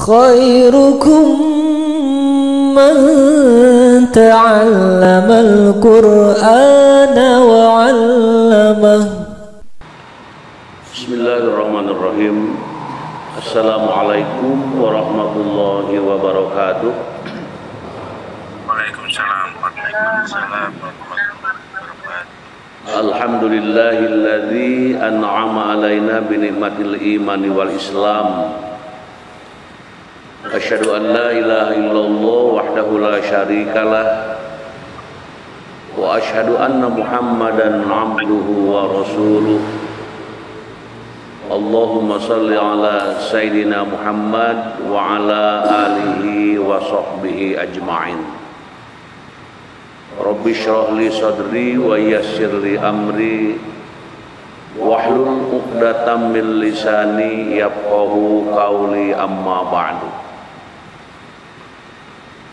خيركم من تعلم القرآن وعلمه. Bismillahirrahmanirrahim. Assalamualaikum warahmatullahi wabarakatuh. Waalaikumsalam warahmatullahi wabarakatuh. Alhamdulillahilladzi an'ama alaina bi ni'matil imani wal islam. Asyhadu an la ilaha illallah wahdahu la syarikalah wa asyhadu anna Muhammadan abduhu wa rasuluh. Allahumma salli ala sayyidina Muhammad wa ala alihi wa sahbihi ajma'in. Rabbi shrah li sadri wa yassir li amri wahlul 'uqdatam min lisani yafqahu qawli, amma ba'du.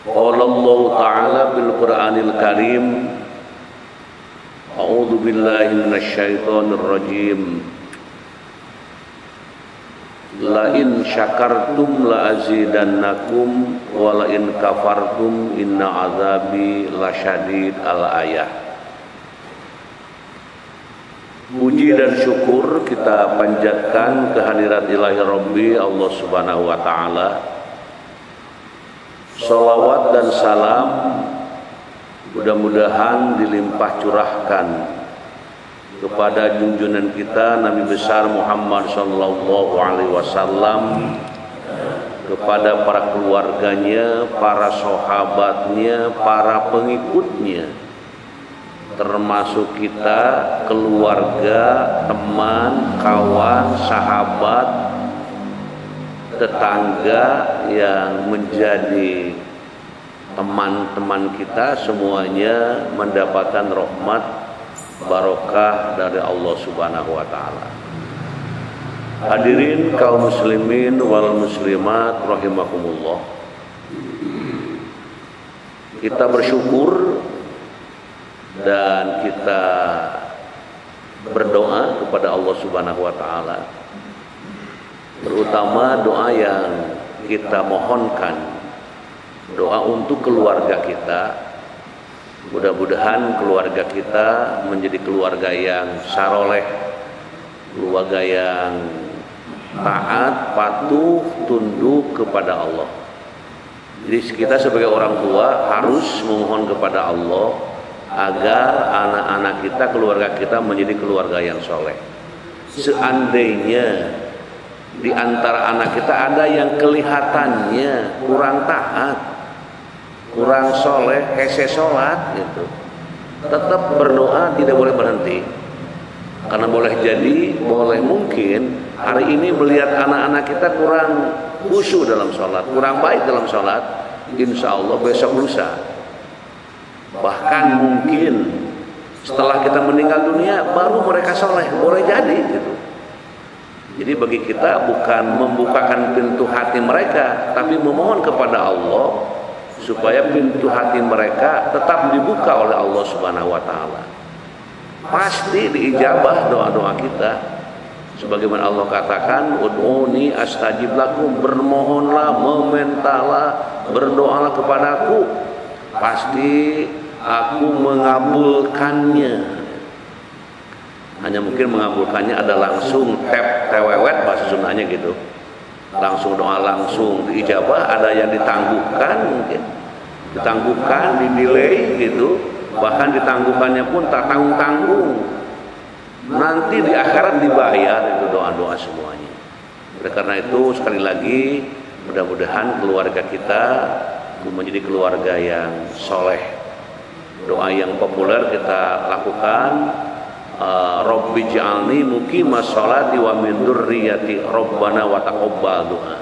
Qala Allah ta'ala bil Qur'anil Karim, a'udzu billahi minasy syaithanir rajim. La in syakartum la azidannakum wa la in kafartum inna azabi lasyadid. Al-ayah. Puji dan syukur kita panjatkan kehadirat ilahi Rabbi Allah Subhanahu wa ta'ala. Salawat dan salam mudah-mudahan dilimpah curahkan kepada junjungan kita Nabi besar Muhammad sallallahu alaihi wasallam, kepada para keluarganya, para sahabatnya, para pengikutnya, termasuk kita, keluarga, teman, kawan, sahabat, tetangga yang menjadi teman-teman kita, semuanya mendapatkan rahmat barokah dari Allah Subhanahu wa ta'ala. Hadirin kaum muslimin wal muslimat rahimakumullah. Kita bersyukur dan kita berdoa kepada Allah Subhanahu wa ta'ala, terutama doa yang kita mohonkan, doa untuk keluarga kita. Mudah-mudahan keluarga kita menjadi keluarga yang saroleh, keluarga yang taat, patuh, tunduk kepada Allah. Jadi kita sebagai orang tua harus memohon kepada Allah agar anak-anak kita, keluarga kita menjadi keluarga yang soleh. Seandainya di antara anak kita ada yang kelihatannya kurang taat, kurang soleh, hese sholat gitu, tetap berdoa, tidak boleh berhenti. Karena boleh jadi, boleh mungkin hari ini melihat anak-anak kita kurang khusyuk dalam sholat, kurang baik dalam sholat, insya Allah besok lusa, bahkan mungkin setelah kita meninggal dunia baru mereka soleh, boleh jadi gitu. Jadi bagi kita bukan membukakan pintu hati mereka, tapi memohon kepada Allah supaya pintu hati mereka tetap dibuka oleh Allah Subhanahu wa ta'ala. Pasti diijabah doa-doa kita. Sebagaimana Allah katakan, ud'uni astajib lakum, bermohonlah, memintalah, berdoalah kepadaku, pasti aku mengabulkannya. Hanya mungkin mengabulkannya ada langsung tewewet bahasa Sundanya gitu, langsung doa langsung diijabah. Ada yang ditangguhkan, mungkin ditangguhkan, didelay gitu, bahkan ditangguhkannya pun tak tanggung-tanggung, nanti di akhirat dibayar itu doa-doa semuanya. Oleh karena itu sekali lagi mudah-mudahan keluarga kita menjadi keluarga yang soleh. Doa yang populer kita lakukan, Rabbi ja'alni muqimas sholati wa min dzurriyyati rabbana wa taqabbal du'a.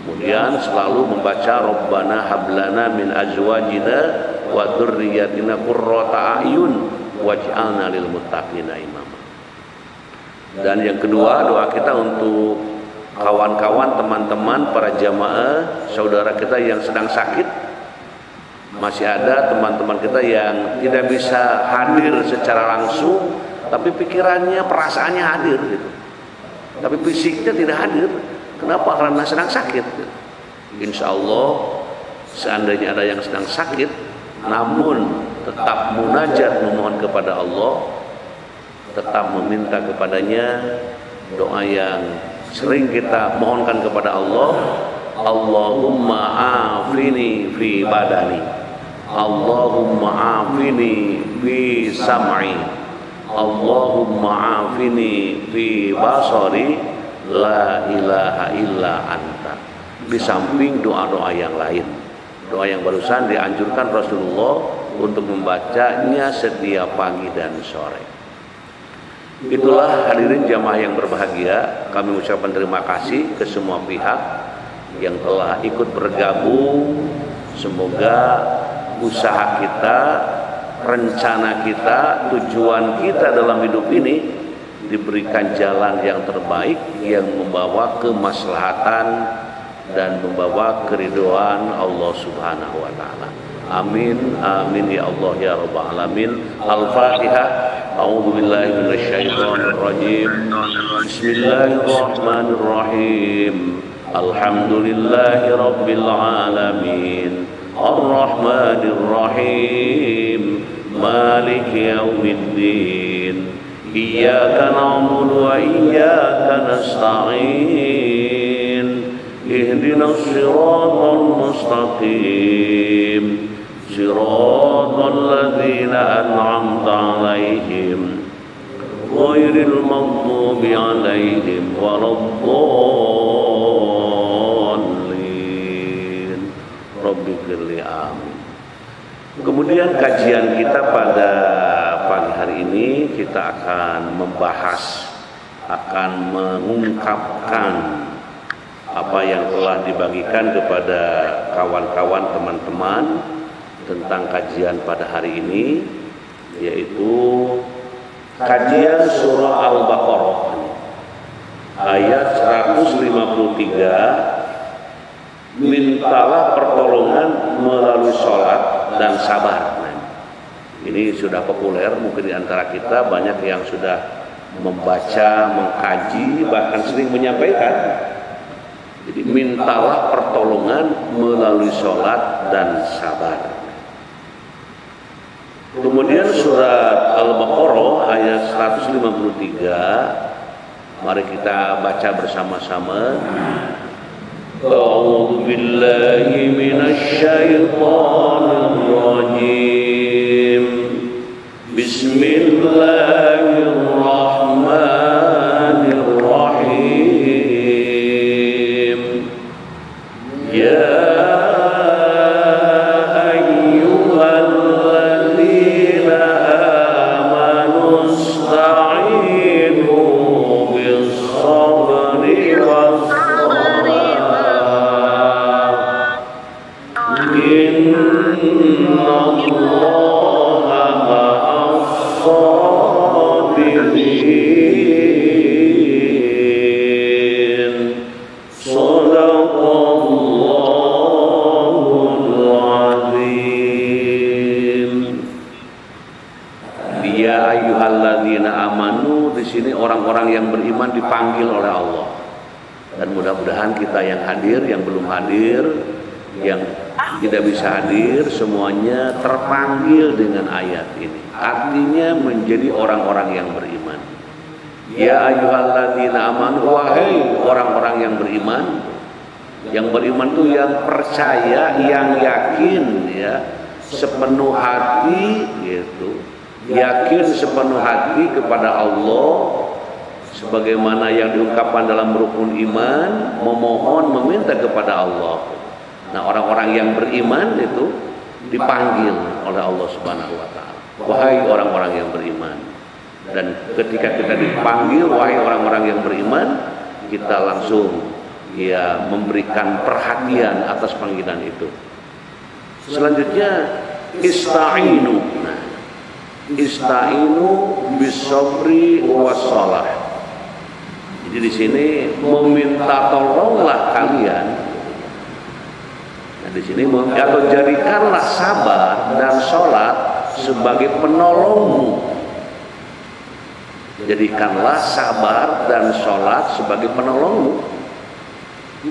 Kemudian selalu membaca Rabbana hablana min azwajina wa dzurriyyatina qurrata a'yun waj'alna lil muttaqina imama. Dan yang kedua, doa kita untuk kawan-kawan, teman-teman, para jamaah, saudara kita yang sedang sakit. Masih ada teman-teman kita yang tidak bisa hadir secara langsung, tapi pikirannya, perasaannya hadir gitu. Tapi fisiknya tidak hadir. Kenapa? Karena sedang sakit. Insya Allah seandainya ada yang sedang sakit namun tetap munajat memohon kepada Allah, tetap meminta kepadanya doa yang sering kita mohonkan kepada Allah, Allahumma afini fi badani, Allahumma afini fi sam'i, Allahumma afini fi basari, la ilaha illa anta. Di samping doa-doa yang lain, doa yang barusan dianjurkan Rasulullah untuk membacanya setiap pagi dan sore. Itulah hadirin jamaah yang berbahagia, kami ucapkan terima kasih ke semua pihak yang telah ikut bergabung. Semoga usaha kita, rencana kita, tujuan kita dalam hidup ini diberikan jalan yang terbaik yang membawa kemaslahatan dan membawa keridhaan Allah Subhanahu wa taala. Amin amin ya Allah ya rabbal alamin. Al-Fatihah. A'udzu billahi minasyaitonir rajim. Bismillahirrahmanirrahim. Alhamdulillahi rabbil alamin. Ar-Rahmanir Rahim. Maliki yaumiddin. Iyyaka na'budu wa iyyaka nasta'in. Ihdinas siratal mustaqim. Siratal ladzina an'amta 'alaihim ghairil maghdubi 'alaihim waladdallin. Rabbighfirli amin. Kemudian kajian kita pada pagi hari ini kita akan membahas, akan mengungkapkan apa yang telah dibagikan kepada kawan-kawan teman-teman tentang kajian pada hari ini, yaitu kajian surah Al-Baqarah ayat 153, mintalah pertolongan melalui sholat dan sabar. Ini sudah populer, mungkin di antara kita banyak yang sudah membaca, mengkaji, bahkan sering menyampaikan. Jadi mintalah pertolongan melalui sholat dan sabar. Kemudian surat Al-Baqarah ayat 153, mari kita baca bersama-sama. A'udzu billahi minasy syaithanir rajim. Bismillahirrahmanirrahim. Ya ayyuhalladzina amanu ista'inu bis-sabri was-salah. Innallaha ma'as-sabirin. Shadaqallahul azim. Ya ayyuhalladzina amanu, di sini orang-orang yang beriman dipanggil oleh Allah. Dan mudah-mudahan kita yang hadir, yang belum hadir, yang tidak bisa hadir, semuanya terpanggil dengan ayat ini. Artinya menjadi orang-orang yang beriman. Ya ayyuhalladzina amanu, wahai orang-orang yang beriman. Yang beriman itu yang percaya, yang yakin, ya, sepenuh hati, gitu. Yakin sepenuh hati kepada Allah, sebagaimana yang diungkapkan dalam rukun iman, memohon, meminta kepada Allah. Nah, orang-orang yang beriman itu dipanggil oleh Allah Subhanahu wa taala. Wahai orang-orang yang beriman. Dan ketika kita dipanggil wahai orang-orang yang beriman, kita langsung ya memberikan perhatian atas panggilan itu. Selanjutnya ista'inu. Nah, ista'inu bis-sabri was-shalah. Jadi di sini meminta tolonglah kalian. Nah, di sini atau jadikanlah sabar dan sholat sebagai penolongmu. Jadikanlah sabar dan sholat sebagai penolongmu.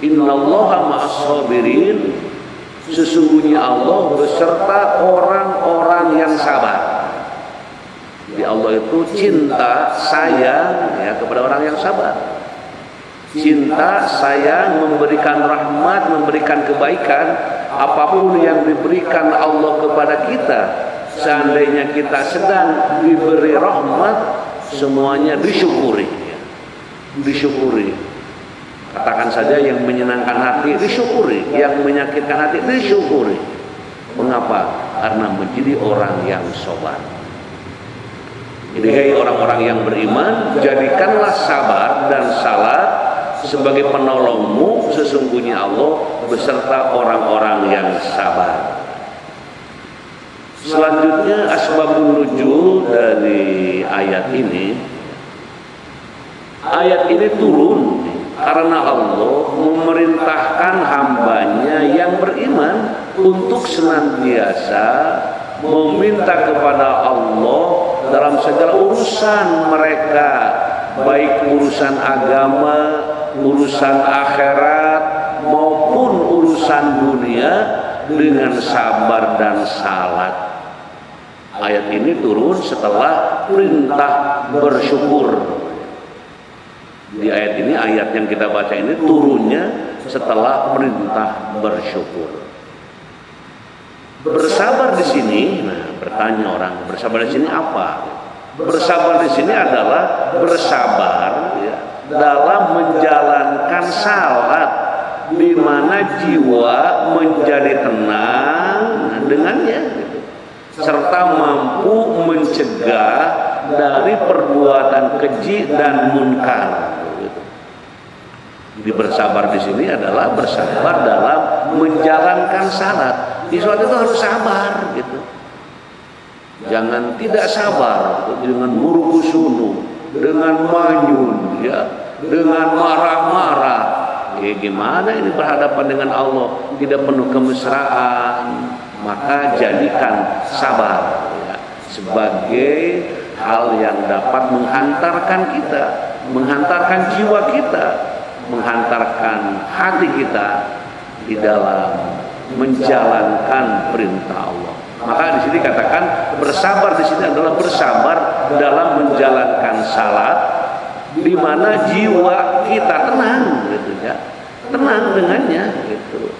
Innallaha ma'as-sabirin, sesungguhnya Allah beserta orang-orang yang sabar. Jadi Allah itu cinta, sayang ya kepada orang yang sabar. Cinta, sayang, memberikan rahmat, memberikan kebaikan. Apapun yang diberikan Allah kepada kita, seandainya kita sedang diberi rahmat, semuanya disyukuri. Disyukuri. Katakan saja yang menyenangkan hati disyukuri, yang menyakitkan hati disyukuri. Mengapa? Karena menjadi orang yang sabar. Jadi hai orang-orang yang beriman, jadikanlah sabar dan salat sebagai penolongmu, sesungguhnya Allah beserta orang-orang yang sabar. Selanjutnya asbabun nuzul dari ayat ini. Ayat ini turun karena Allah memerintahkan hambanya yang beriman untuk senantiasa meminta kepada Allah dalam segala urusan mereka, baik urusan agama, urusan akhirat maupun urusan dunia, dengan sabar dan salat. Ayat ini turun setelah perintah bersyukur. Di ayat ini, ayat yang kita baca ini turunnya setelah perintah bersyukur. Bersabar di sini, nah bertanya orang, bersabar di sini apa? Bersabar di sini adalah bersabar ya, dalam menjalankan salat, di mana jiwa menjadi tenang dengannya, serta mampu mencegah dari perbuatan keji dan munkar. Jadi bersabar di sini adalah bersabar dalam menjalankan salat. Di salat itu harus sabar gitu. Jangan tidak sabar dengan murukusunu, dengan manyun, ya, dengan marah-marah. Ya gimana ini berhadapan dengan Allah, tidak penuh kemesraan. Maka jadikan sabar ya, sebagai hal yang dapat menghantarkan kita, menghantarkan jiwa kita, menghantarkan hati kita di dalam menjalankan perintah Allah. Maka di sini katakan bersabar di sini adalah bersabar dalam menjalankan salat, di mana jiwa kita tenang, gitu ya, tenang dengannya, gitu.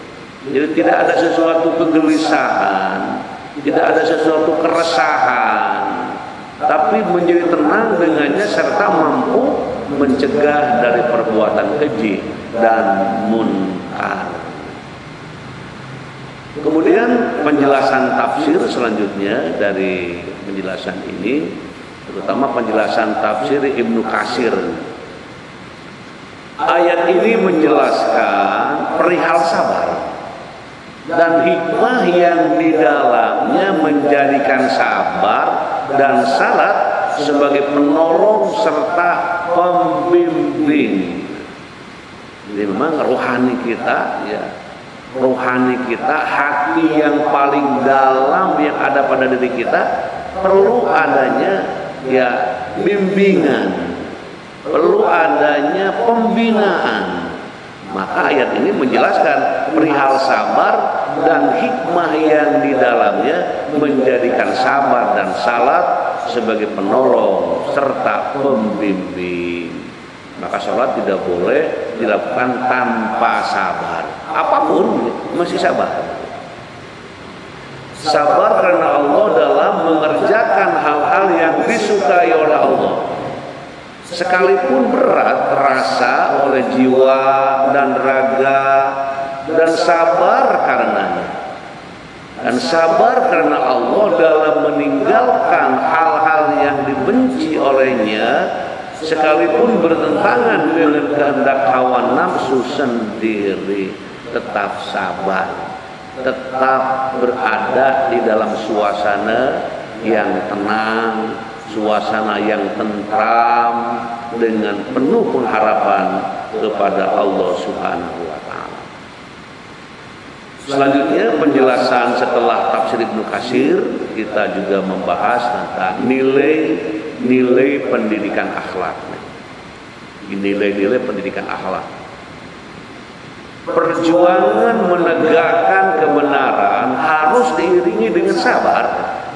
Jadi tidak ada sesuatu kegelisahan, tidak ada sesuatu keresahan, tapi menjadi tenang dengannya serta mampu mencegah dari perbuatan keji dan munkar. Kemudian penjelasan tafsir selanjutnya dari penjelasan ini, terutama penjelasan tafsir Ibnu Katsir. Ayat ini menjelaskan perihal sabar dan hikmah yang di dalamnya menjadikan sabar dan salat sebagai penolong serta pembimbing. Jadi memang rohani kita ya, rohani kita, hati yang paling dalam yang ada pada diri kita perlu adanya ya bimbingan, perlu adanya pembinaan. Maka ayat ini menjelaskan perihal sabar dan hikmah yang di dalamnya menjadikan sabar dan salat sebagai penolong serta pembimbing. Maka salat tidak boleh dilakukan tanpa sabar. Apapun masih sabar. Sabar karena Allah dalam mengerjakan hal-hal yang disukai oleh Allah. Sekalipun berat terasa oleh jiwa dan raga, dan sabar karenanya. Dan sabar karena Allah dalam meninggalkan hal-hal yang dibenci olehnya, sekalipun bertentangan dengan kehendak hawa nafsu sendiri, tetap sabar, tetap berada di dalam suasana yang tenang, suasana yang tentram, dengan penuh pengharapan kepada Allah Subhanahu wa Ta'ala. Selanjutnya penjelasan setelah tafsir Ibnu Katsir, kita juga membahas tentang nilai pendidikan akhlak. Nilai-nilai pendidikan akhlak. perjuangan menegakkan kebenaran harus diiringi dengan sabar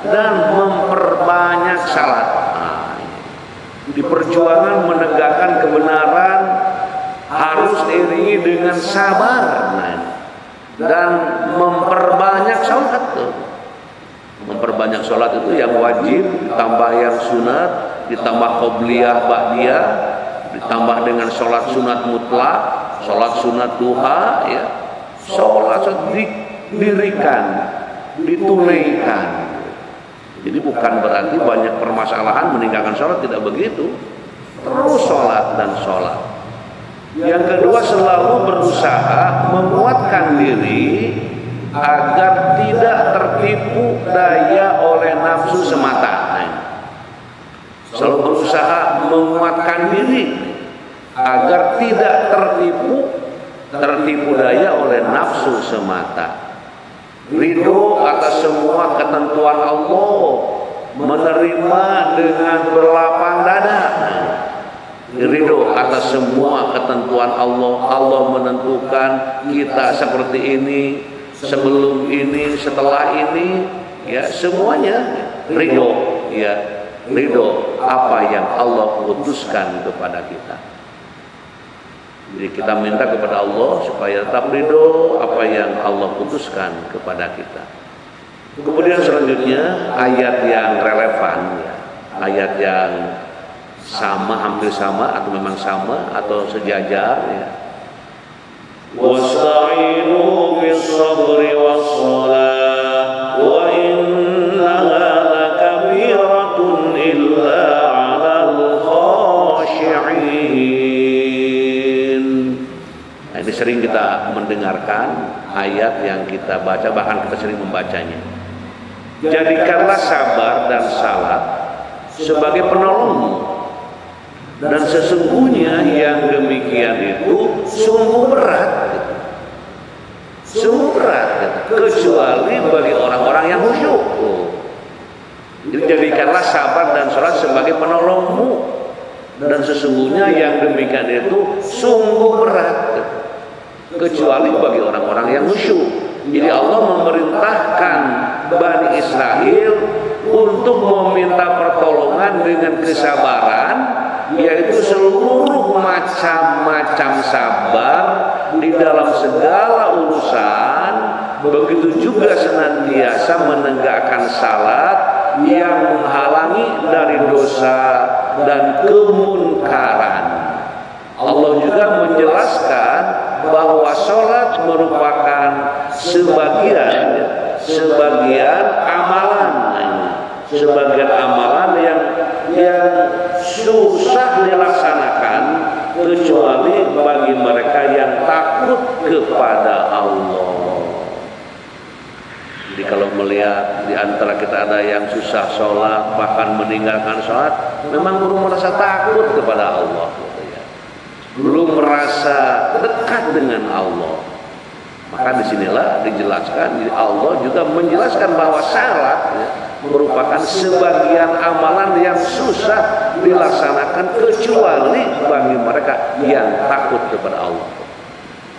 dan memperbanyak salat. Di perjuangan menegakkan kebenaran harus diiringi dengan sabar dan memperbanyak salat. Memperbanyak salat itu yang wajib, ditambah yang sunat, ditambah qobliyah ba'diyah, ditambah dengan salat sunat mutlak, salat sunat duha, ya, salat didirikan, ditunaikan. Jadi bukan berarti banyak permasalahan meninggalkan salat, tidak begitu. Terus salat dan salat. Yang kedua, selalu berusaha menguatkan diri agar tidak tertipu daya oleh nafsu semata. Selalu berusaha menguatkan diri agar tidak tertipu daya oleh nafsu semata. Ridho atas semua ketentuan Allah, menerima dengan berlapang dada. Ridho atas semua ketentuan Allah. Allah menentukan kita seperti ini, sebelum ini, setelah ini, ya, semuanya ridho, ya, ridho apa yang Allah putuskan kepada kita. Jadi kita minta kepada Allah supaya tetap ridho apa yang Allah putuskan kepada kita. Kemudian selanjutnya ayat yang relevan, ya, ayat yang sama, hampir sama atau memang sama atau sejajar, ya. Wasta'inu bis-sabri was-shalah wa innaha lakabiratun illa 'alal khashi'in. Nah, ini sering kita mendengarkan ayat yang kita baca, bahkan kita sering membacanya. Jadikanlah sabar dan salat sebagai penolongmu, dan sesungguhnya yang demikian itu sungguh berat, kecuali bagi orang-orang yang khusyuk. Jadi jadikanlah sabar dan salat sebagai penolongmu, dan sesungguhnya yang demikian itu sungguh berat, kecuali bagi orang-orang yang khusyuk. Jadi Allah memerintahkan Bani Israel untuk meminta pertolongan dengan kesabaran, yaitu seluruh macam-macam sabar di dalam segala urusan. Begitu juga senantiasa menegakkan salat yang menghalangi dari dosa dan kemunkaran. Allah juga menjelaskan bahwa salat merupakan sebagian amalan yang susah dilaksanakan kecuali bagi mereka yang takut kepada Allah. Jadi kalau melihat di antara kita ada yang susah sholat, bahkan meninggalkan sholat, memang belum merasa takut kepada Allah, belum merasa dekat dengan Allah. Maka disinilah dijelaskan, Allah juga menjelaskan bahwa salat, ya, merupakan sebagian amalan yang susah dilaksanakan kecuali bagi mereka yang takut kepada Allah.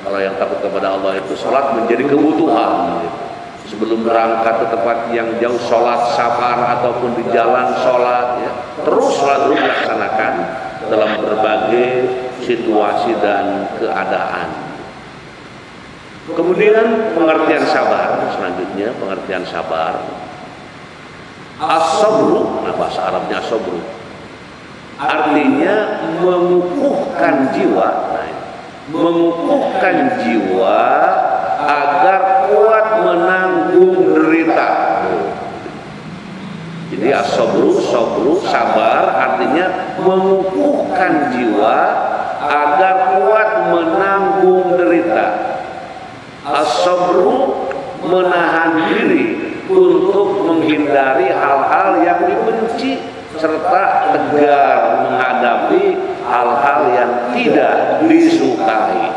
Kalau yang takut kepada Allah itu salat menjadi kebutuhan. Sebelum berangkat ke tempat yang jauh salat sabar, ataupun di jalan salat, ya, terus selalu dilaksanakan dalam berbagai situasi dan keadaan. Kemudian pengertian sabar, selanjutnya pengertian sabar. As-sabru, nah bahasa Arabnya as-sabru, artinya mengukuhkan jiwa, mengukuhkan jiwa agar kuat menanggung derita. Jadi as-sabru, sabar artinya mengukuhkan jiwa agar kuat menanggung derita. As-sabru menahan diri untuk menghindari hal-hal yang dibenci, serta tegar menghadapi hal-hal yang tidak disukai.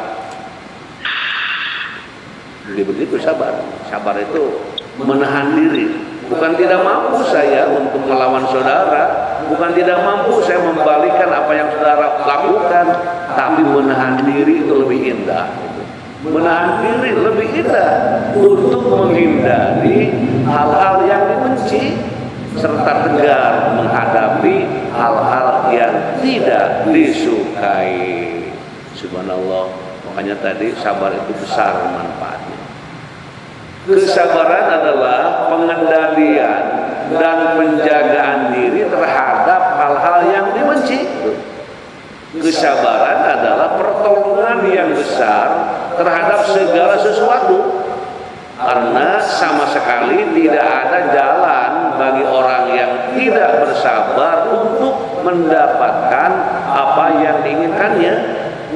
Jadi begitu sabar. Sabar itu menahan diri. Bukan tidak mampu saya untuk melawan saudara, bukan tidak mampu saya membalikan apa yang saudara lakukan, tapi menahan diri itu lebih indah. menahan diri lebih indah untuk menghindari hal-hal yang dibenci serta tegar menghadapi hal-hal yang tidak disukai. Subhanallah. Makanya tadi sabar itu besar manfaatnya. Kesabaran adalah pengendalian dan penjagaan diri terhadap hal-hal yang dibenci. Kesabaran adalah pertolongan yang besar terhadap segala sesuatu, karena sama sekali tidak ada jalan bagi orang yang tidak bersabar untuk mendapatkan apa yang diinginkannya,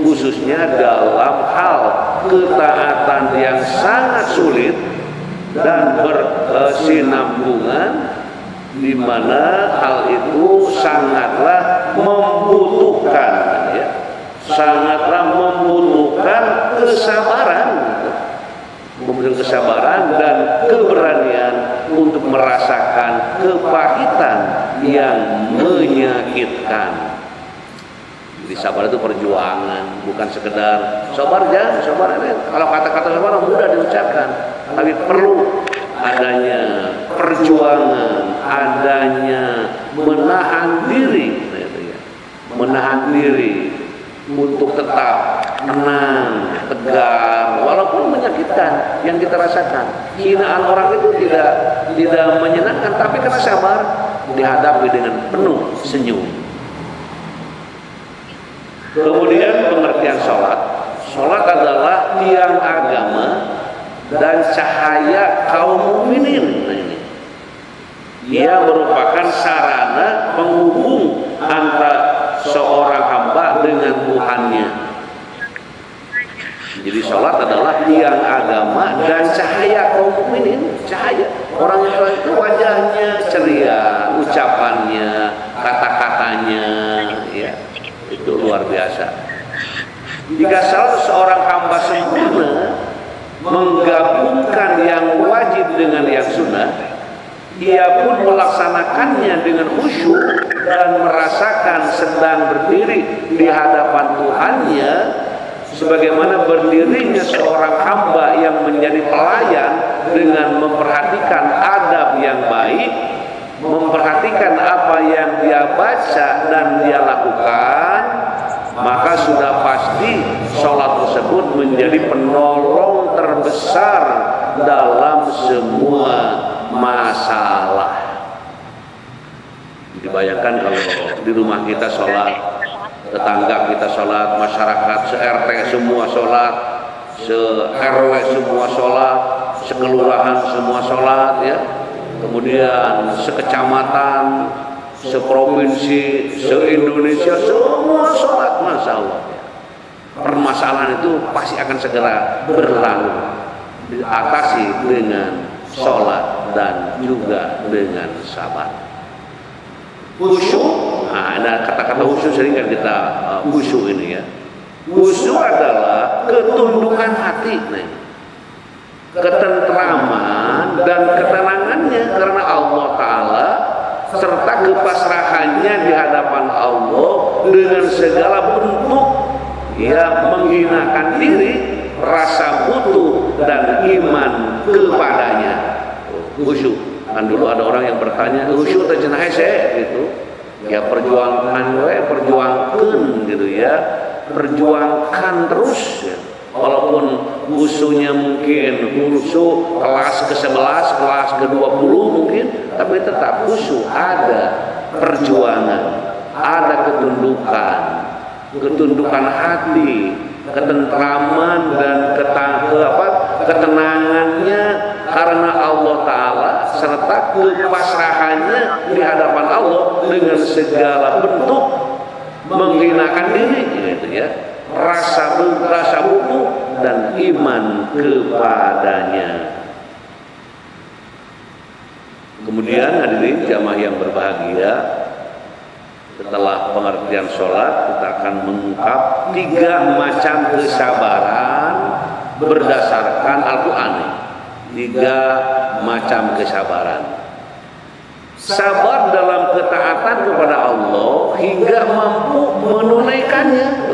khususnya dalam hal ketaatan yang sangat sulit dan berkesinambungan, di mana hal itu sangatlah membutuhkan kesabaran, membutuhkan kesabaran dan keberanian untuk merasakan kepahitan yang menyakitkan. Jadi sabar itu perjuangan, bukan sekedar sabar aja, sabar aja. Kalau kata-kata sabar mudah diucapkan, tapi perlu adanya perjuangan, adanya menahan diri, untuk tetap tenang, tegar, walaupun menyakitkan yang kita rasakan. Hinaan orang itu tidak menyenangkan, tapi karena sabar dihadapi dengan penuh senyum. Kemudian pengertian sholat. Sholat adalah tiang agama dan cahaya kaum mukminin. Ia merupakan sarana penghubung antara seorang hamba dengan Tuhannya. Jadi sholat adalah tiang agama dan cahaya kaum mukminin. Cahaya orang yang sholat itu wajahnya ceria, ucapannya, kata-katanya, ya, itu luar biasa. Jika salah seorang hamba sempurna menggabungkan yang wajib dengan yang sunnah, ia pun melaksanakannya dengan khusyuk dan merasakan sedang berdiri di hadapan Tuhannya, sebagaimana berdirinya seorang hamba yang menjadi pelayan dengan memperhatikan adab yang baik, memperhatikan apa yang dia baca dan dia lakukan, maka sudah pasti sholat tersebut menjadi penolong terbesar dalam semua masalah. Dibayangkan kalau di rumah kita sholat, tetangga kita sholat, masyarakat se-RT semua sholat, se-RW semua sholat, sekelurahan semua sholat, ya, kemudian sekecamatan, seprovinsi, se-Indonesia semua sholat, masya Allah. Permasalahan itu pasti akan segera berlalu, diatasi dengan sholat dan juga dengan sabar. Khusyuk, nah ada kata-kata khusyuk sering kan kita khusyuk ini, ya. Khusyuk adalah ketundukan hati, ketentraman dan ketenangannya karena Allah Ta'ala, serta kepasrahannya di hadapan Allah dengan segala bentuk, ya, menghinakan diri, rasa butuh dan iman kepadanya. Khusyuk. Kan dulu ada orang yang bertanya, khusyuk teh cenah hese gitu. Ya perjuangkan gitu, ya. Perjuangkan terus, ya. Walaupun khusyuknya mungkin khusyuk kelas ke-11, kelas ke-20 mungkin, tapi tetap khusyuk, ada perjuangan, ada ketundukan hati, ketentraman dan ketenangannya karena Allah Ta'ala, serta kepasrahannya di hadapan Allah dengan segala bentuk, menghinakan diri, gitu, ya, rasa butuh dan iman kepadanya. Kemudian hadirin jamaah yang berbahagia, setelah pengertian sholat kita akan mengungkap 3 macam kesabaran berdasarkan Al-Quran. 3 macam kesabaran. Sabar dalam ketaatan kepada Allah hingga mampu menunaikannya.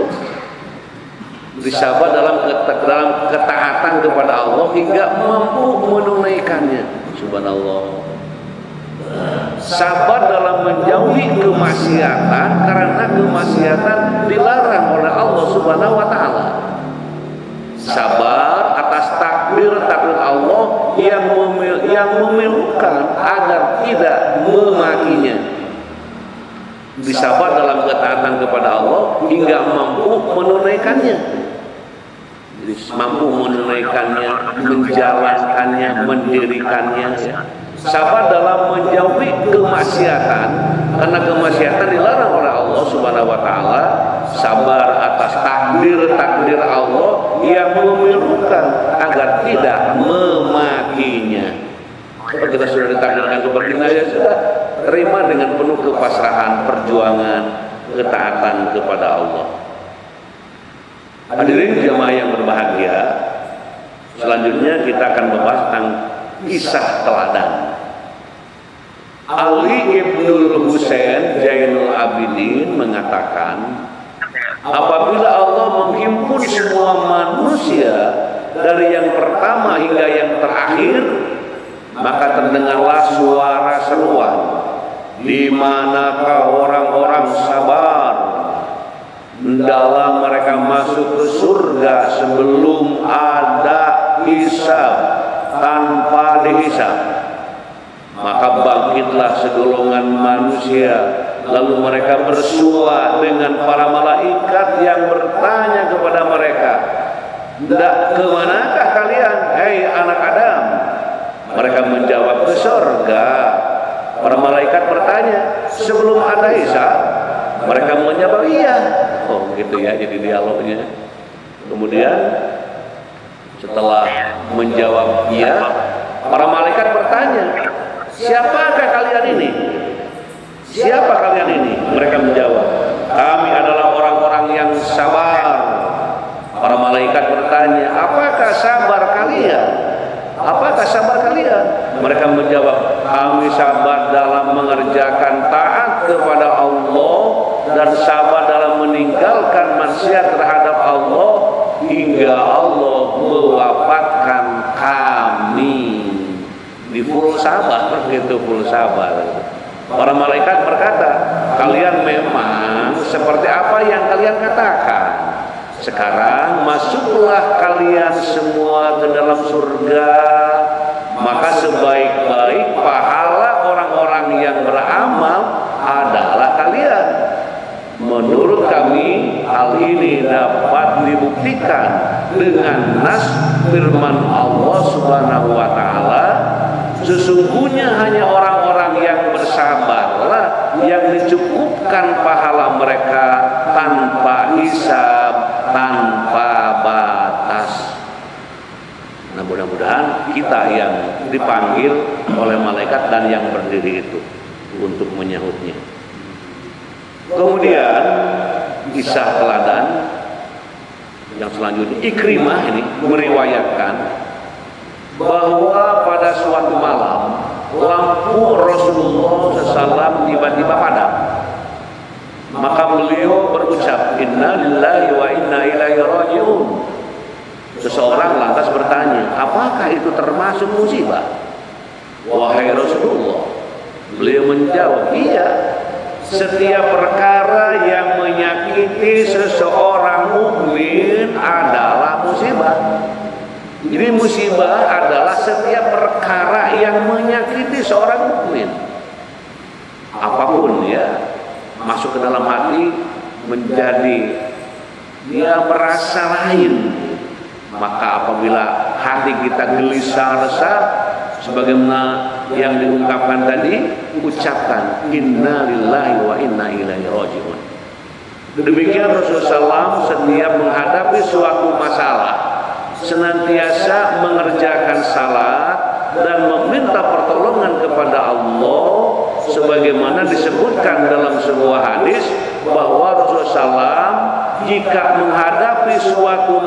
Sabar dalam dalam ketaatan kepada Allah hingga mampu menunaikannya. Subhanallah. Sabar dalam menjauhi kemaksiatan karena kemaksiatan dilarang oleh Allah Subhanahu wa taala. Sabar atas takdir Allah yang memilukan agar tidak memakinya. Disabar dalam ketaatan kepada Allah hingga mampu menunaikannya. Jadi mampu menunaikannya, menjalankannya, mendirikannya. Sabar dalam menjauhi kemaksiatan karena kemaksiatan dilarang oleh Allah Subhanahu wa taala. Sabar atas takdir Allah yang memilukan agar tidak memakinya. Kalau kita sudah ditakdirkan seperti ini, ya sudah terima dengan penuh kepasrahan, perjuangan, ketaatan kepada Allah. Hadirin jamaah yang berbahagia, selanjutnya kita akan membahas tentang kisah teladan. Ali Ibnul Husain Zainul Abidin mengatakan, apabila Allah menghimpun semua manusia dari yang pertama hingga yang terakhir, maka terdengarlah suara seruan, di manakah orang-orang sabar? Hendaklah mereka masuk ke surga sebelum ada hisab, tanpa dihisab. Maka bangkitlah segolongan manusia, lalu mereka bersua dengan para malaikat yang bertanya kepada mereka, kemanakah kalian, hei anak Adam? Mereka menjawab, ke surga. Para malaikat bertanya, sebelum ada hisab? Mereka menjawab, iya. Oh gitu ya, jadi dialognya. Kemudian setelah menjawab iya, para malaikat bertanya, siapakah kalian ini? Siapa kalian ini? Mereka menjawab, kami adalah orang-orang yang sabar. Para malaikat bertanya, apakah sabar kalian? Apakah sabar kalian? Mereka menjawab, kami sabar dalam mengerjakan taat kepada Allah dan sabar dalam meninggalkan maksiat terhadap Allah hingga Allah mewafatkan kami. Di full sabar, begitu full sabar. Para malaikat berkata, kalian memang seperti apa yang kalian katakan. Sekarang masuklah kalian semua ke dalam surga. Maka sebaik-baik pahala orang-orang yang beramal adalah kalian. Menurut kami, hal ini dapat dibuktikan dengan nas firman Allah Subhanahu wa taala, sesungguhnya hanya orang-orang yang bersabarlah yang dicukupkan pahala mereka tanpa hisab, tanpa batas. Nah, mudah-mudahan kita yang dipanggil oleh malaikat dan yang berdiri itu untuk menyahutnya. Kemudian kisah teladan yang selanjutnya, Ikrimah ini meriwayatkan bahwa pada suatu malam lampu Rasulullah SAW tiba-tiba padam. Maka beliau berucap, Inna lillahi wa inna ilaihi raji'un. Seseorang lantas bertanya, apakah itu termasuk musibah? Wahai Rasulullah. Beliau menjawab, iya. Setiap perkara yang menyakiti seseorang mukmin adalah musibah. Jadi musibah adalah setiap perkara yang menyakiti seorang mukmin. Apapun ya, masuk ke dalam hati menjadi dia merasa lain. Maka apabila hati kita gelisah resah, sebagaimana yang diungkapkan tadi, ucapkan inna lillahi wa inna ilaihi raji'un. Demikian Rasulullah SAW setiap menghadapi suatu masalah senantiasa mengerjakan salat dan meminta pertolongan kepada Allah, sebagaimana disebutkan dalam sebuah hadis bahwa Rasulullah SAW jika menghadapi suatu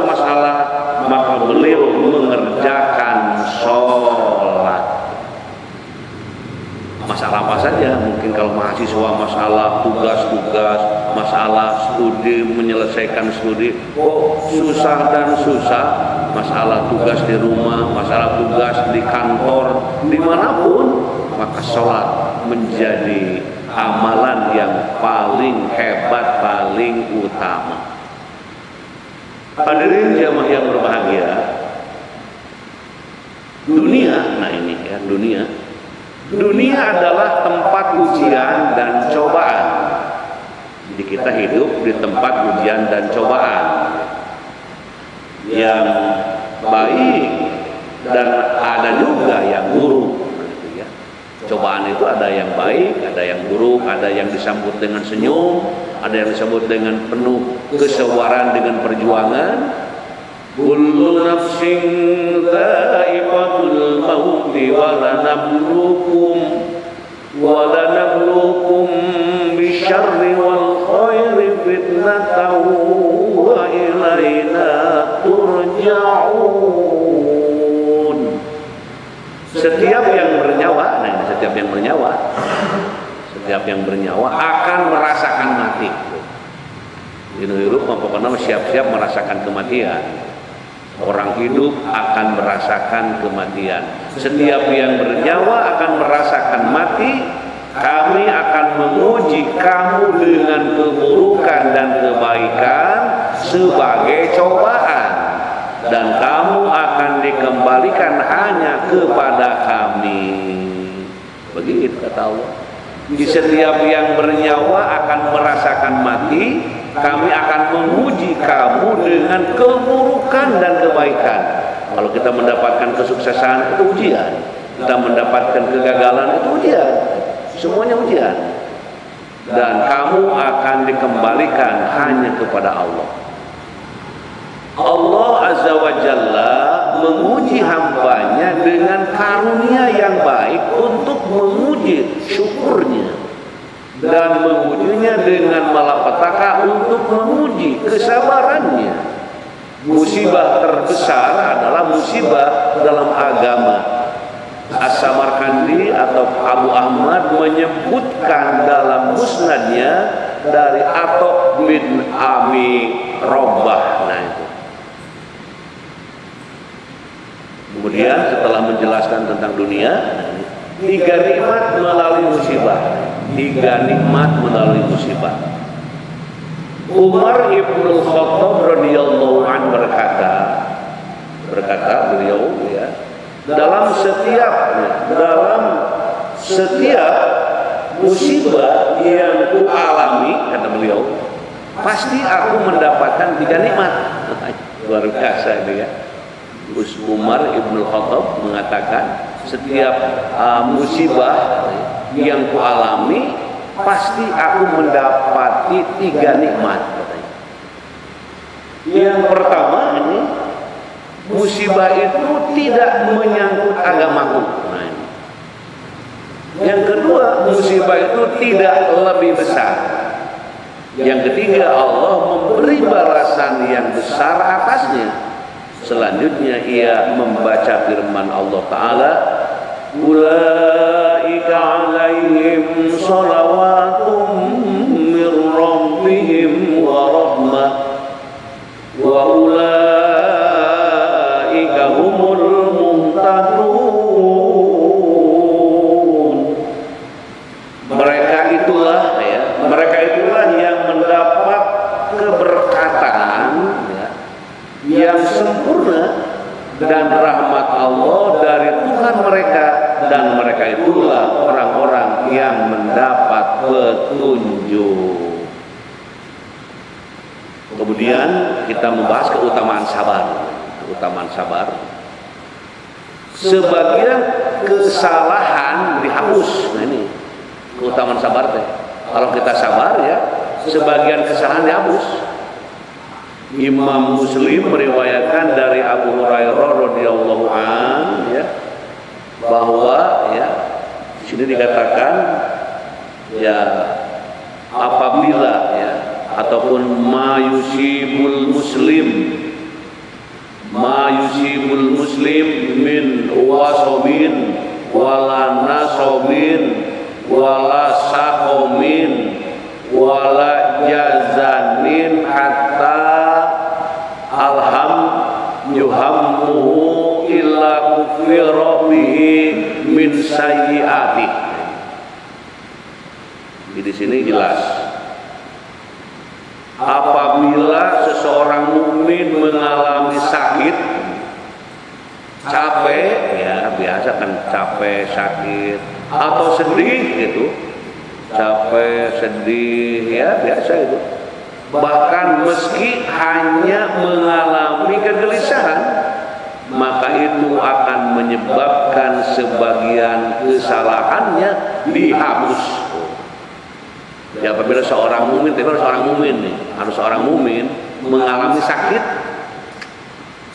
masalah maka beliau mengerjakan sholat. Masalah apa saja? Mungkin kalau mahasiswa masalah tugas-tugas, masalah studi, menyelesaikan studi, susah dan susah. Masalah tugas di rumah, masalah tugas di kantor, dimanapun, maka sholat menjadi amalan yang paling hebat, paling utama. Hadirin jamaah yang berbahagia, dunia, nah ini ya, dunia adalah tempat ujian dan cobaan. Jadi kita hidup di tempat ujian dan cobaan. Yang baik dan ada juga yang buruk. Cobaan itu ada yang baik, ada yang buruk, ada yang disambut dengan senyum, ada yang disambut dengan penuh kesabaran dengan perjuangan. Kullu nafsin dha'iqatul mauti wa lanabluukum bisyarri wal khairi fitnatan wa ilaina turja'un. Setiap yang bernyawa akan merasakan mati. Hidup pokoknya siap-siap merasakan kematian. Orang hidup akan merasakan kematian. Setiap yang bernyawa akan merasakan mati. Kami akan menguji kamu dengan keburukan dan kebaikan sebagai cobaan, dan kamu akan dikembalikan hanya kepada kami. Begitu kata Allah. Di setiap yang bernyawa akan merasakan mati, kami akan menguji kamu dengan keburukan dan kebaikan. Kalau kita mendapatkan kesuksesan, itu ujian. Kita mendapatkan kegagalan, itu ujian. Semuanya ujian. Dan kamu akan dikembalikan hanya kepada Allah. Allah Azza wa Jalla menguji hambanya dengan karunia yang baik untuk menguji syukurnya, dan mengujinya dengan malapetaka untuk menguji kesabarannya. Musibah terbesar adalah musibah dalam agama. As-Samarkandi atau Abu Ahmad menyebutkan dalam musnadnya dari Atok bin Abi Robah. Nah itu. Kemudian setelah menjelaskan tentang dunia, 3 nikmat melalui musibah. 3 nikmat melalui musibah. Umar ibn Khattab radhiyallahu anhu berkata beliau ya, dalam setiap musibah yang ku alami, kata beliau, pasti aku mendapatkan 3 nikmat. Luar biasa ini ya. Umar ibn Khattab mengatakan, setiap musibah yang ku alami pasti aku mendapati 3 nikmat. Yang pertama ini, musibah itu tidak menyangkut agamaku. Nah, yang kedua, musibah itu tidak lebih besar. Yang ketiga, Allah memberi balasan yang besar atasnya. Selanjutnya ia membaca firman Allah Ta'ala, ulaika alaihim salawatum min rabbihim wa rahmah wa ulaika humul muhtadun. Mereka itulah yang mendapat keberkatan yang sempurna dan rahmat Allah dari Tuhan mereka, dan mereka itulah orang-orang yang mendapat petunjuk. Kemudian kita membahas keutamaan sabar. Keutamaan sabar. Sebagian kesalahan dihapus. Nah ini keutamaan sabar teh. Kalau kita sabar ya, sebagian kesalahan dihapus. Imam Muslim meriwayatkan dari Abu Hurairah radhiyallahu an ya, bahwa ya di sini dikatakan ya, apabila ya ataupun ma yusibul muslim min wasabin wala nasabin wala saqomin wala jazanin hatta alham yuhammuhu illa kufira bihi min sayyiati. Di sini jelas, apabila seseorang mukmin mengalami sakit, capek, ya biasa kan capek, sakit, atau sedih gitu, capek, sedih, ya biasa itu. Bahkan meski hanya mengalami kegelisahan, maka itu akan menyebabkan sebagian kesalahannya dihapus. Ya, apabila seorang mukmin, tapi harus seorang mukmin nih, harus seorang mukmin mengalami sakit,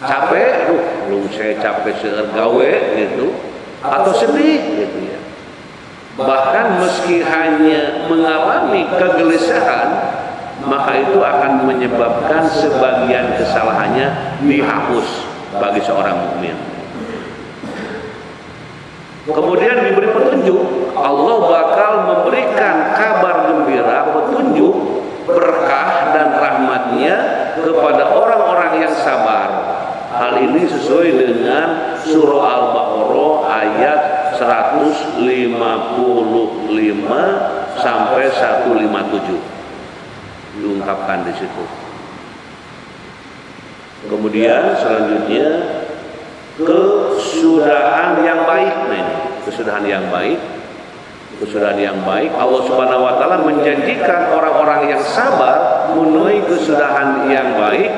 capek, belum saya capek seergawe gitu, atau sedih gitu ya. Bahkan meski hanya mengalami kegelisahan, maka itu akan menyebabkan sebagian kesalahannya dihapus bagi seorang mukmin. Kemudian diberi petunjuk, Allah bakal memberikan kabar gembira, petunjuk, berkah dan rahmatnya kepada orang-orang yang sabar. Hal ini sesuai dengan surah Al-Baqarah ayat 155 sampai 157. Diungkapkan di situ. Kemudian selanjutnya kesudahan yang baik. Nah ini kesudahan yang baik, kesudahan yang baik. Allah Subhanahu wa taala menjanjikan orang-orang yang sabar memenuhi kesudahan yang baik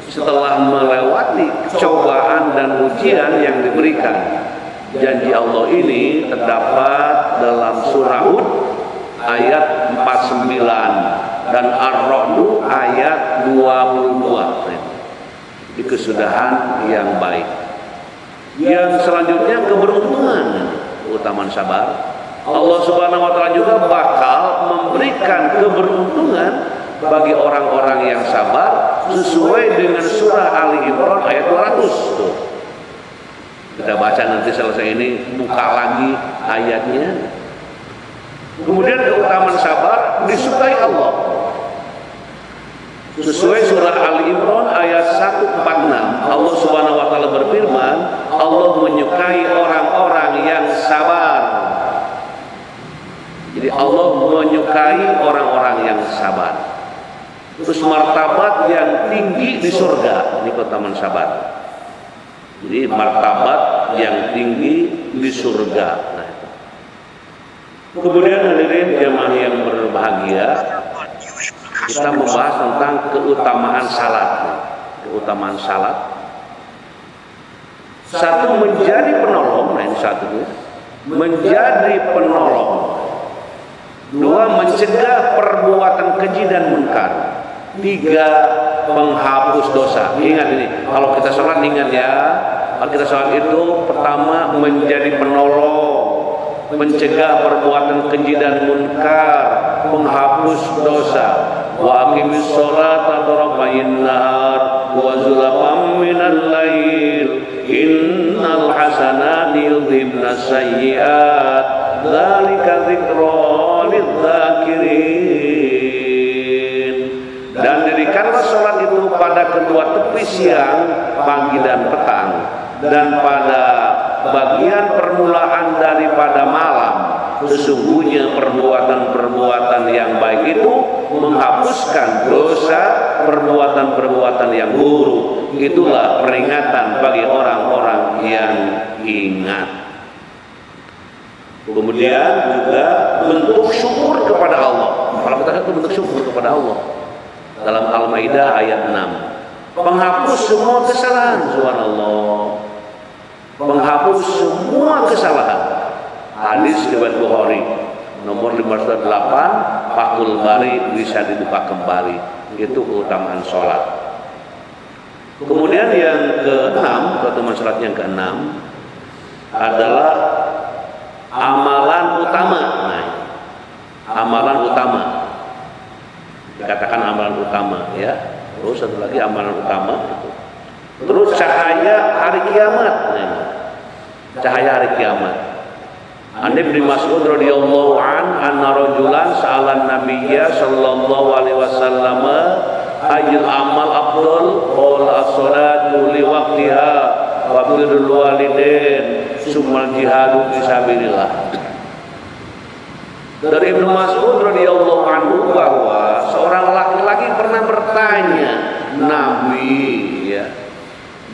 setelah melewati cobaan dan ujian yang diberikan. Janji Allah ini terdapat dalam surah Hud ayat 49 dan Ar-Ra'd ayat 22. Di kesudahan yang baik. Yang selanjutnya keberuntungan, keutamaan sabar. Allah Subhanahu wa taala juga bakal memberikan keberuntungan bagi orang-orang yang sabar sesuai dengan surah Ali Imran ayat 200. Tuh. Kita baca nanti selesai ini, buka lagi ayatnya. Kemudian keutamaan sabar disukai Allah. Sesuai surah Ali Imran ayat 146, Allah Subhanahu wa taala berfirman, Allah menyukai orang-orang yang sabar. Jadi Allah menyukai orang-orang yang sabar. Terus martabat yang tinggi di surga, ini keutamaan sabar. Jadi martabat yang tinggi di surga. Nah, itu. Kemudian hadirin jemaah yang berbahagia, kita membahas tentang keutamaan salat. Keutamaan salat. Satu, menjadi penolong. Nah ini satunya, menjadi penolong. Dua, mencegah perbuatan keji dan munkar. Tiga, menghapus dosa. Ingat ini, kalau kita sholat ingat ya, kalau kita sholat itu pertama menjadi penolong, mencegah perbuatan keji dan munkar, menghapus dosa. Wa aqimis sholata tarafayn nahar wa zulfan minal lail innal hasanati yudhibna sayyi'at dzalika dzikra lidzakirin. Dan dirikanlah sholat itu pada kedua tepi siang, pagi dan petang, dan pada bagian permulaan daripada malam. Sesungguhnya perbuatan-perbuatan yang baik itu menghapuskan dosa perbuatan-perbuatan yang buruk. Itulah peringatan bagi orang-orang yang ingat. Kemudian juga bentuk syukur kepada Allah. Kalau kita itu bentuk syukur kepada Allah dalam Al-Maidah ayat 6. Penghapus semua kesalahan, subhanallah. Penghapus semua kesalahan. Hadis riwayat Bukhari nomor 508, Fathul Bari bisa dibuka kembali. Itu keutamaan sholat. Kemudian yang keenam, keutamaan sholat yang keenam adalah amalan utama. Nah, amalan utama. Dikatakan amalan utama ya. Terus satu lagi amalan utama itu. Terus cahaya hari kiamat. Nah, cahaya hari kiamat. An Ibnu Mas'ud radhiyallahu anna rajulan sa'alan nabiyya sallallahu alaihi wasallam ayyul amal afdal qala as-salatu li waqtiha wa birrul walidain summal jihadu fi sabilillah. Dari Ibnu Mas'ud radhiyallahu anhu bahwa seorang laki-laki pernah bertanya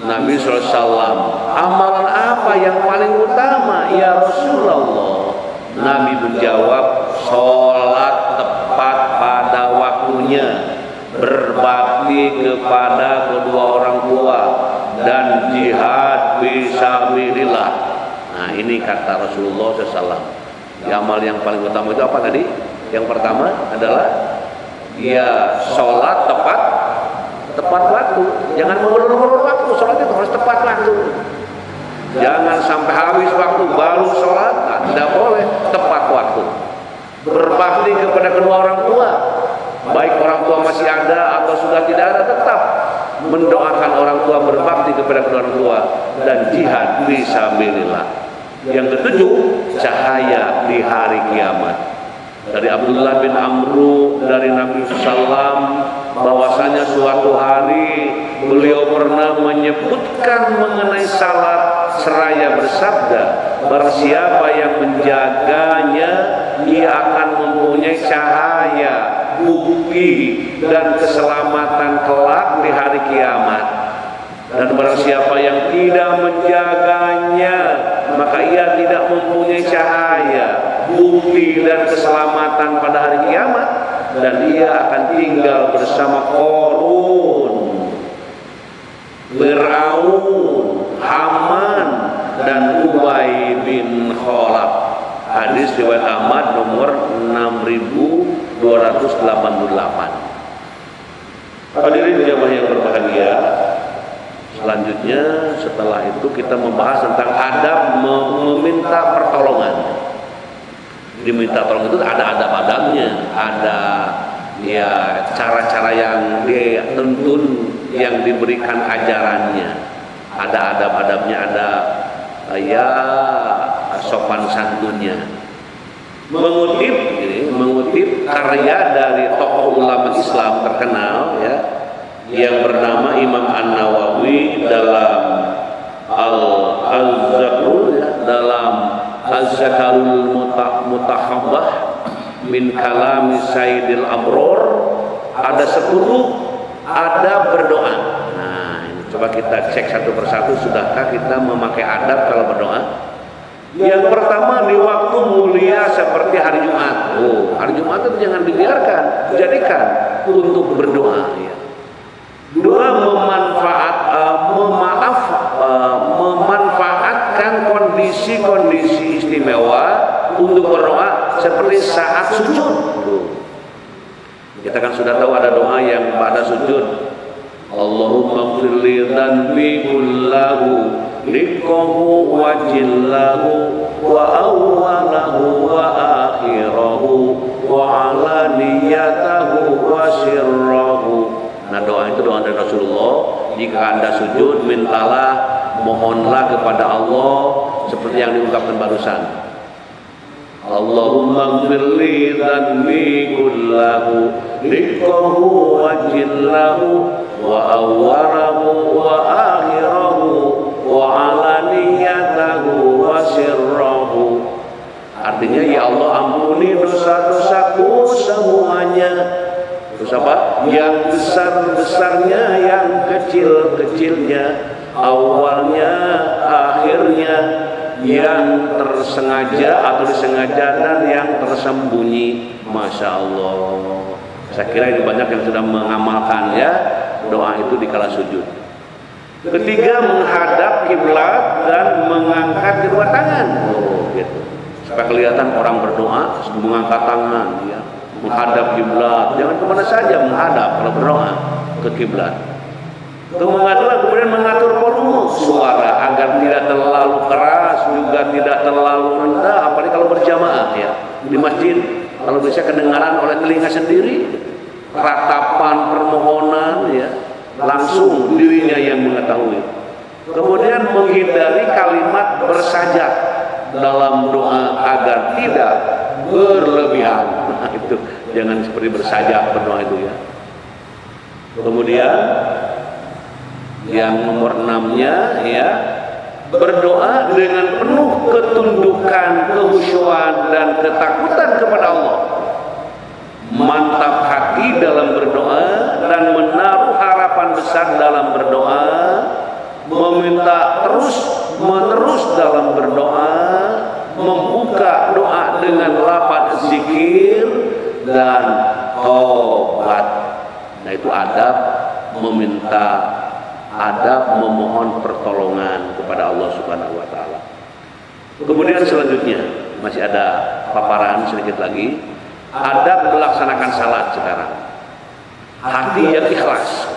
Nabi SAW, amalan apa yang paling utama ya Rasulullah? Nabi menjawab, sholat tepat pada waktunya, berbakti kepada kedua orang tua, dan jihad fisabilillah. Nah ini kata Rasulullah SAW. Amal yang paling utama itu apa tadi? Yang pertama adalah ya sholat tepat waktu. Jangan mengulur-ulur waktu. Sholat itu harus tepat waktu. Jangan sampai habis waktu baru sholat. Nah, tidak boleh, tepat waktu. Berbakti kepada kedua orang tua, baik orang tua masih ada atau sudah tidak ada, tetap mendoakan orang tua, berbakti kepada kedua orang tua, dan jihad fisabilillah. Yang ketujuh, cahaya di hari kiamat. Dari Abdullah bin Amru dari Nabi SAW bahwasanya suatu hari beliau pernah menyebutkan mengenai salat seraya bersabda, barang siapa yang menjaganya ia akan mempunyai cahaya, bukti dan keselamatan kelak di hari kiamat. Dan barang siapa yang tidak menjaganya maka ia tidak mempunyai cahaya, bukti dan keselamatan pada hari kiamat, dan ia akan tinggal bersama Qarun, Fir'aun, Haman, dan Ubay bin Khalaf. Hadis riwayat Ahmad nomor 6288. Hadirin jamaah yang berbahagia, selanjutnya setelah itu kita membahas tentang adab meminta pertolongan. Diminta tolong itu ada adab-adabnya, ada ya cara-cara yang dituntun, yang diberikan ajarannya, ada adab-adabnya, ada ya sopan santunnya. Mengutip karya dari tokoh ulama Islam terkenal ya, yang bernama Imam An-Nawawi dalam Al-Zakrul, dalam Az-Zakarul Mutahabbah min kalami Sayyidil Abror, ada 10 adab berdoa. Nah, ini coba kita cek satu persatu, sudahkah kita memakai adab kalau berdoa? Yang pertama, di waktu mulia seperti hari Jumat. Hari Jumat itu jangan dibiarkan, jadikan untuk berdoa ya. Dua, memanfaatkan kondisi-kondisi istimewa untuk berdoa seperti saat sujud. Kita kan sudah tahu ada doa yang pada sujud. Allahumma firli dhanbi kullahu dikkahu wa jillahu wa awwalahu wa akhirahu wa alaniyatahu wa sirrahu. Nah, doa itu doa dari Rasulullah. Jika Anda sujud, mintalah, mohonlah kepada Allah seperti yang diungkapkan barusan. Allahumma firli dhanbi kullahu dikkahu wa jillahu wa awwarahu wa akhirahu wa alaniyatahu wa sirrahu. Artinya, ya Allah, ampuni dosa-dosaku semuanya. Terus apa? Yang besar-besarnya, yang kecil-kecilnya, awalnya, akhirnya, yang tersengaja atau disengaja, dan yang tersembunyi. Masya Allah. Saya kira ini banyak yang sudah mengamalkan ya doa itu di kala sujud. Ketiga, menghadap kiblat dan mengangkat kedua tangan. Gitu. Supaya kelihatan orang berdoa mengangkat tangan ya. Menghadap kiblat, jangan kemana saja, menghadap kalau berdoa ke kiblat. Kemudian mengatur volume suara agar tidak terlalu keras, juga tidak terlalu rendah, apalagi kalau berjamaah ya di masjid. Kalau bisa kedengaran oleh telinga sendiri, ratapan permohonan ya, langsung dirinya yang mengetahui. Kemudian menghindari kalimat bersajat dalam doa agar tidak berlebihan. Nah, itu jangan seperti bersajak berdoa itu ya. Kemudian yang nomor 6-nya ya, berdoa dengan penuh ketundukan, kehusyuan dan ketakutan kepada Allah. Mantap hati dalam berdoa dan menaruh harapan besar dalam berdoa, meminta terus menerus dalam berdoa, membuka doa dengan lafaz zikir dan taubat. Nah, itu adab meminta, adab memohon pertolongan kepada Allah Subhanahu wa taala. Kemudian selanjutnya masih ada paparan sedikit lagi, adab melaksanakan salat sekarang. Hati yang ikhlas.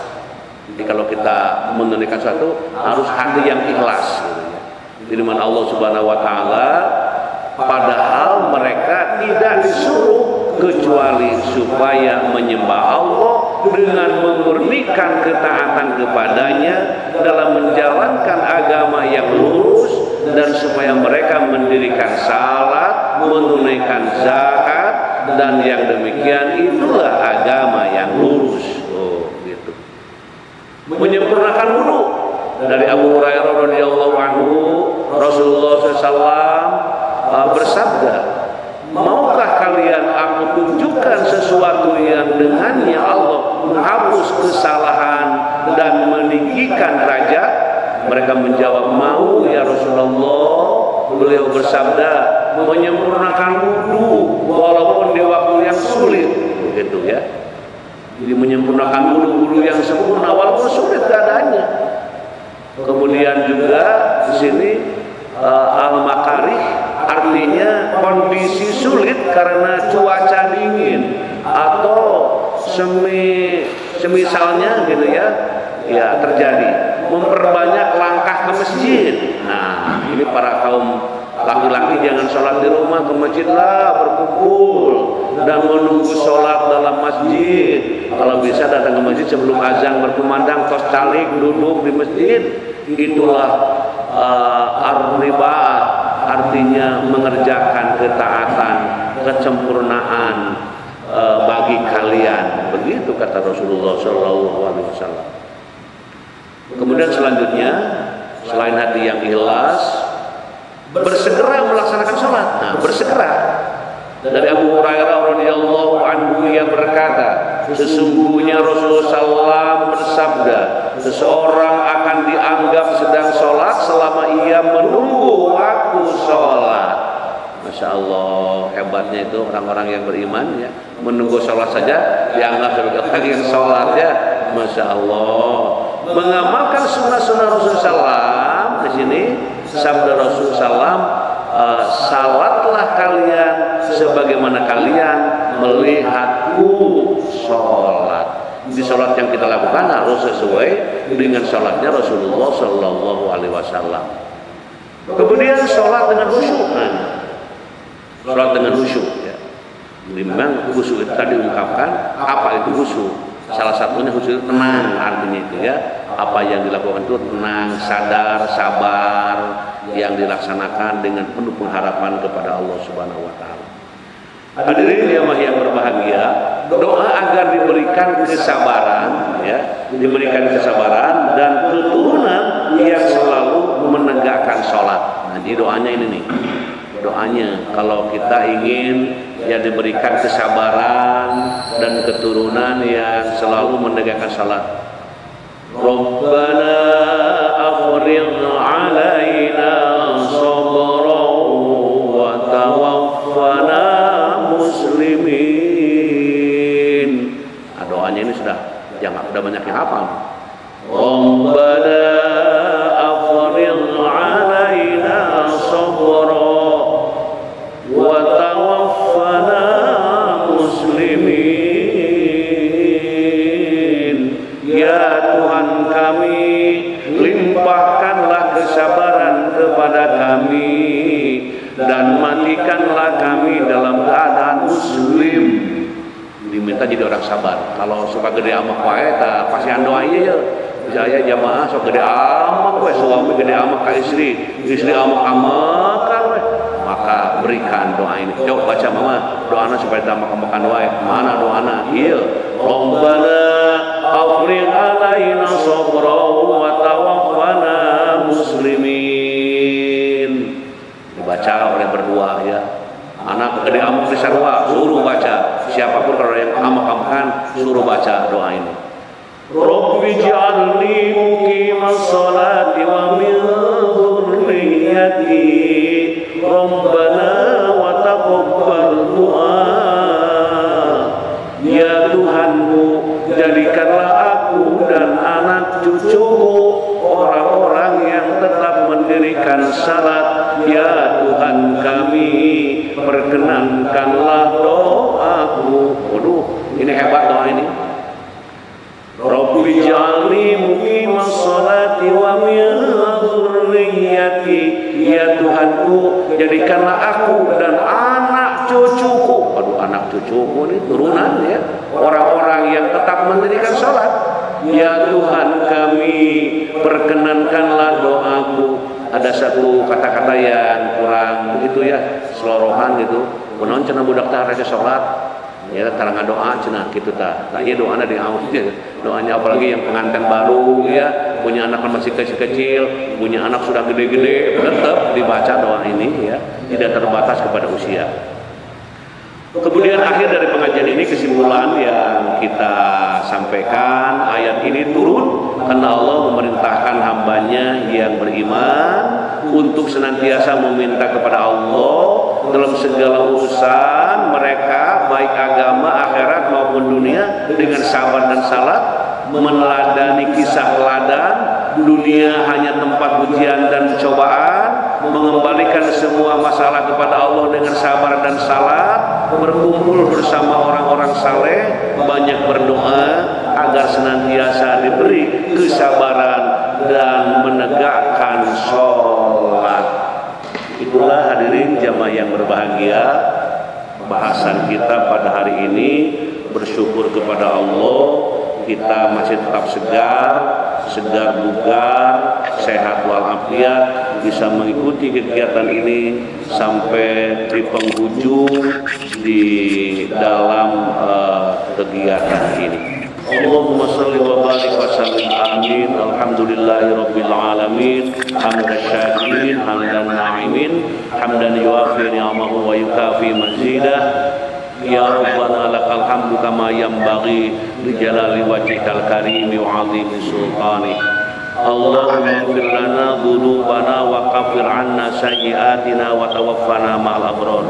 Jadi kalau kita menunaikan sesuatu harus hati yang ikhlas gitu ya. Di mana Allah Subhanahu wa taala padahal mereka tidak disuruh kecuali supaya menyembah Allah dengan memurnikan ketaatan kepadanya dalam menjalankan agama yang lurus, dan supaya mereka mendirikan salat, menunaikan zakat, dan yang demikian itulah agama yang lurus. Oh, gitu. Menyempurnakan wudu. Dari Abu Hurairah radhiyallahu anhu, Rasulullah SAW bersabda, maukah kalian aku tunjukkan sesuatu yang dengannya Allah menghapus kesalahan dan meninggikan derajat? Mereka menjawab, mau ya Rasulullah. Beliau bersabda, menyempurnakan wudu walaupun di waktu yang sulit, begitu ya. Jadi menyempurnakan wudu yang sempurna walaupun sulit keadaannya. Kemudian juga di sini al-makarih artinya kondisi sulit karena cuaca dingin atau semisalnya gitu ya, ya terjadi. Memperbanyak langkah ke masjid. Nah, ini para kaum laki-laki jangan sholat di rumah, ke masjidlah, berkumpul dan menunggu sholat dalam masjid. Kalau bisa datang ke masjid sebelum azan berkumandang, tos calik duduk di masjid. Itulah ar-ribaat, artinya mengerjakan ketaatan, kesempurnaan bagi kalian. Begitu kata Rasulullah SAW. Kemudian selanjutnya, selain hati yang ikhlas, bersegera melaksanakan sholat. Nah, bersegera. Dari Abu Hurairah radhiyallahu anhu yang berkata, sesungguhnya Rasulullah SAW bersabda, seseorang akan dianggap sedang sholat selama ia menunggu waktu sholat. Masya Allah, hebatnya itu orang-orang yang beriman ya, menunggu sholat saja dianggap sebagai orang yang sholat ya. Masya Allah, mengamalkan sunnah-sunnah Rasulullah SAW. Di sini sabda Rasulullah SAW, salatlah kalian sebagaimana kalian melihatku sholat. Di sholat yang kita lakukan harus sesuai dengan sholatnya Rasulullah SAW. Kemudian sholat dengan khusyuk. Sholat dengan khusyuk ya. Memang khusyuk itu tadi diungkapkan, apa itu khusyuk? Salah satunya khusyuk tenang, artinya itu ya, apa yang dilakukan itu tenang, sadar, sabar, yang dilaksanakan dengan penuh pengharapan kepada Allah Subhanahu wa taala. Hadirin yang berbahagia, doa agar diberikan kesabaran ya, diberikan kesabaran dan keturunan yang selalu menegakkan sholat. Nah, di doanya ini nih. Doanya kalau kita ingin ya diberikan kesabaran dan keturunan yang selalu menegakkan salat. Rabbana afrigh 'alaina sabran wa tawaffana muslimin. Nah, doanya ini sudah banyak yang hafal. Rabbana afrigh 'alaina sabran wa tawaffana muslimin. Ya Tuhan kami, limpahkanlah kesabaran kepada kami dan matikanlah kami dalam keadaan muslim. Diminta jadi orang sabar. Kalau suka gede amak wae tah pasihan doa ieu ya. Saya jamaah sok gede amak we, suami gede amak ka istri amak amakan we. maka berikan doa ini. Coba baca mama doana supaya tambah-tambahkan doa. Mana doana? Iya. Rabbana afrigh alaina sabran wa tawaffana muslimin. Dibaca oleh berdua ya. Anak gede amuk di sarwa suruh baca. Siapapun kalau yang amak-amakan suruh baca doa ini. Rabbi ij'alni muqimas sholati wa min dzurriyyati Rabbana wa taqabbal du'a. Ya Tuhanku, jadikanlah aku dan anak cucuku orang-orang yang tetap mendirikan salat. Ya Tuhan kami, perkenankanlah doaku. Waduh, ini hebat doa ini. Rabbi ij'alni muqimas sholati wa min dzurriyyati. Ya Tuhanku, jadikanlah aku dan anak cucuku. Waduh, anak cucuku ini turunan ya, orang-orang yang tetap mendirikan salat. Ya Tuhan kami, perkenankanlah doaku. Ada satu kata-kata yang kurang begitu ya, selorohan gitu. Kunaon cenah budak teh rek salat. Ya tarang doa cenah kitu tah. Tah ieu doana diaun doanya apalagi yang pengantin baru ya, punya anak masih kecil-kecil, punya anak sudah gede-gede, tetap dibaca doa ini ya, tidak terbatas kepada usia. Kemudian akhir dari pengajian ini kesimpulan yang kita sampaikan, ayat ini turun karena Allah memerintahkan hambanya yang beriman untuk senantiasa meminta kepada Allah dalam segala urusan mereka, baik agama, akhirat maupun dunia, dengan sabar dan salat, meneladani kisah teladan. Dunia hanya tempat ujian dan cobaan, mengembalikan semua masalah kepada Allah dengan sabar dan salat, berkumpul bersama orang-orang saleh, banyak berdoa agar senantiasa diberi kesabaran dan menegakkan sholat. Itulah hadirin jamaah yang berbahagia, bahasan kita pada hari ini. Bersyukur kepada Allah, kita masih tetap segar bugar, sehat walafiat, bisa mengikuti kegiatan ini sampai di penghujung di dalam kegiatan ini. Allahumma salli wa barik wa sallim amin. Alhamdulillahi rabbil alamin. Hamdan syakirin, hamdan na'imin, hamdan yuafi ni'amahu wa yukafi mazidah. Ya Rabbana lakal hamdu kama yanbaghi li jalali wajhikal karimi wa 'azimi sultani. Allahumma ighfir lana dhunubana wa kaffir 'anna sayyi'atina wa tawaffana ma'al abrar.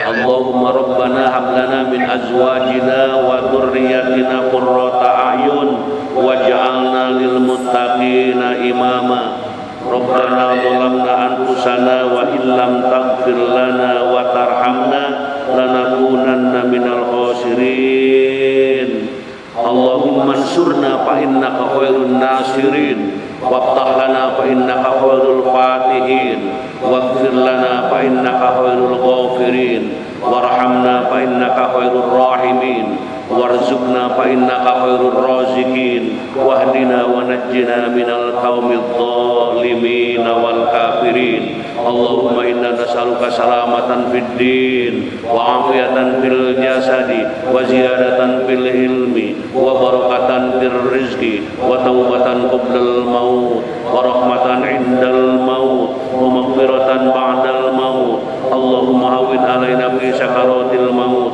Allahumma rabbana hab lana min azwajina wa dhurriyyatina qurrata a'yun waj'alna lil muttaqina imama. Rabbana zalamna anfusana wa illam taghfir lana wa tarhamna lanakunanna minal khasirin. Allahumma ansurna fa innaka khairun nasirin, waftah lana fa innaka khairul fatihin, waghfir lana fa innaka khairul ghafirin, warhamna fa innaka khairur rahimin, warzuqna fa innaka khairur raziqin, wahdina wa najjina minal qaumidh dhalimin wal kafirin. Allahumma inna nas'aluka salamatan fid din wa afiyatan fil jasadi wa ziyadatan fil ilmi wa barakatan fil rizqi wa taubatan qablal maut wa rahmatan indal maut wa maghfiratan ba'dal maut. Allahumma hawwin alaina fi sakaratil maut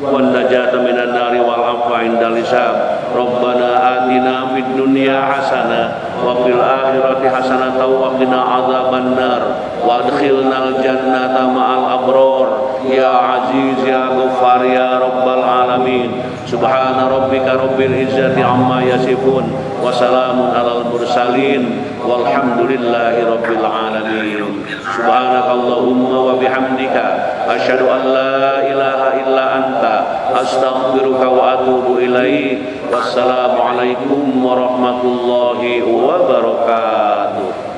wan najata minan nari wal afwa indal hisab. Rabbana atina fid dunya hasanah wa fil akhirati hasanah wa qina adzaban nar wa adkhilnal jannata ma'al abrar. Ya aziz ya ghaffar ya rabbal alamin. Subhana rabbika rabbil izzati amma yasifun wa salamun alal mursalin walhamdulillahi rabbil alamin. Subhanakallahumma wa bihamdika asyhadu an la ilaha illa anta astaghfiruka wa atubu ilaik. Wassalamualaikum warahmatullahi wabarakatuh.